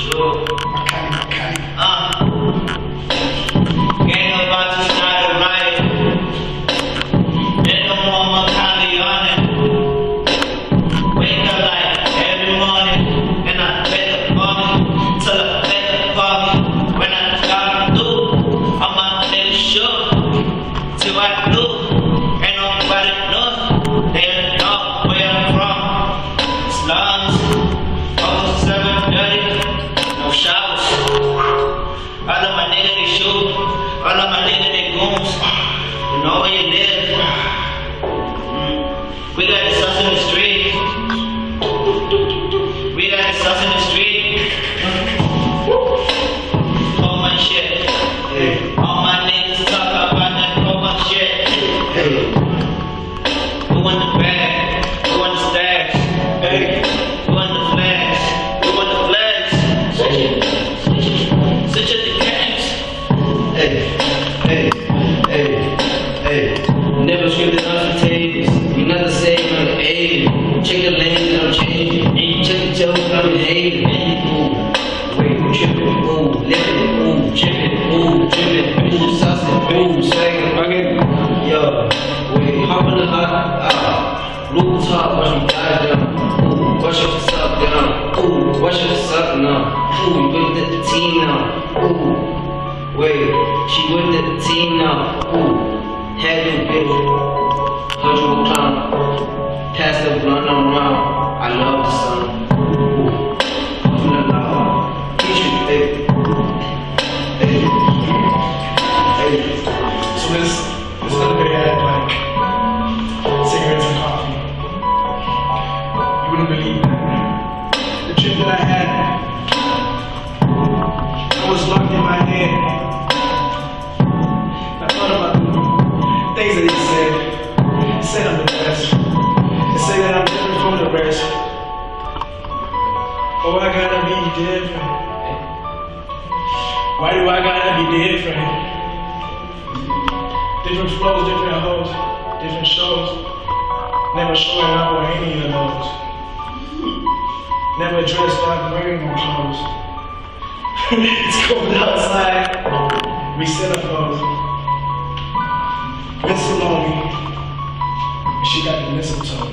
Ain't about to start a riot. Ain't no more Macaulay on it. Wake up like every morning, and I wake up on it till I wake up on me. When I start to do, I'm a little sure till I do. Ain't nobody knows, they don't know where I'm from. Slums, over 7:30, no showers. All of my niggas they shoot, all of my niggas they goons. You know where you live. We got the sauce in the street. We got the sauce in the street. All my shit. All my niggas talk about that all my shit. Who in the bag? Who in the stacks? Who in the flags? Who in the flags? Such as the gangs. Never scripted off the tables. You never say I'm hating. Check the lane, I'm changing. Check the joke, I'm hating. Ooh, wait, trippin', ooh, living, ooh, trippin', ooh, trippin', ooh, saucin', ooh, swaggin', fuckin'. Yo, wait, hop in the hot, rooftop, watch me dive down. Ooh, watch your suck down. Ooh, watch your suck now. Ooh, you with the team now. Ooh, wait, she with the team now. Ooh. Head and bitch, heard you a clown. Pass the blunt around. I love the sun. Ooh, puffin' it loud. Teach you, baby. So this other day had like cigarettes and coffee. You wouldn't believe that. The trip that I had, I was locked in my head. I thought about the things that he said. He said I'm the best. He said that I'm different from the rest. Oh, I gotta be different. Why do I gotta be different? Different flows, different hoes, different shows. Never showing up on any of those. Never dressed up, wearing no clothes. It's cold outside. We set up those. Been so lonely. She got the mistletoe.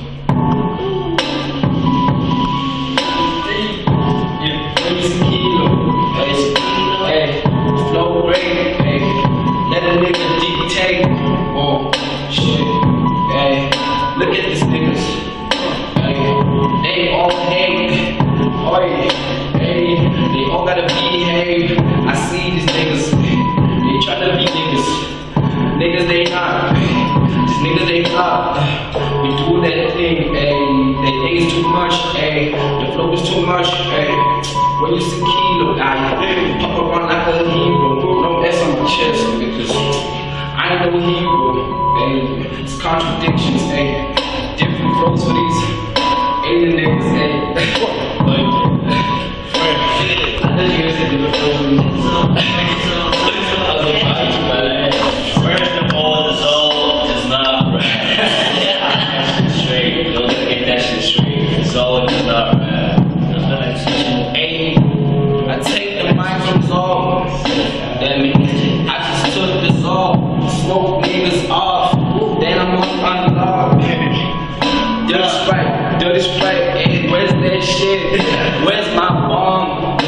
Flow break, let a nigga dictate. Oh, shit, look at these niggas. They all hate, they all gotta behave. I see these niggas, they try to be niggas. Niggas they not, these niggas they not. We do that thing, that thing is too much, the flow is too much, when you see kilo, I pop around like a hero. Don't mess on my chest, because I ain't no hero. It's contradictions, different flows for these alien niggas, I know you guys said different flows for these. First of all, the soul is not rap. Straight, don't get that shit straight. The soul is not rap. I take the mic from Zol. That means I just took the Zol. Smoke niggas off. Then I'm on my log. Dirty Sprite, where's that shit? Where's my bomb?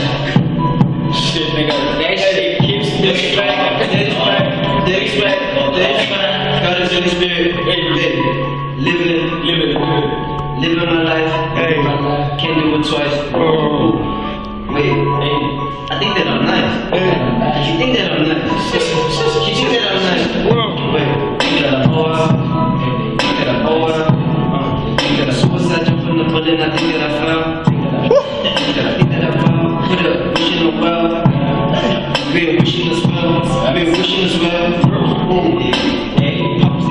Shit, nigga, that shit keeps me distracted. Dirty Sprite. Got a dirty spirit. Living my life. Can't do it twice. Wait, I think that I'm nice. You think that I'm nice? You think that I'm nice? Wait, think that I'm over? Think that I'm over? Think that I'm suicide jump from the building? I think that I fell. Think that I fell. Put up, wishing a well. Been wishing as well. Been wishing as well. Pops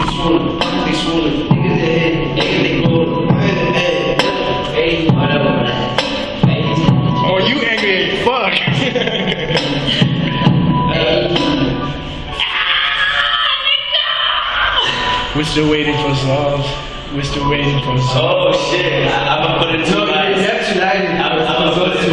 they swollen. Niggas they hit, niggas they golden. Whatever. Oh, you angry as fuck. We're still waiting for Zol. We're still waiting for Zol. Oh shit, I'm gonna put it to No, you have to light it. I'm gonna put it to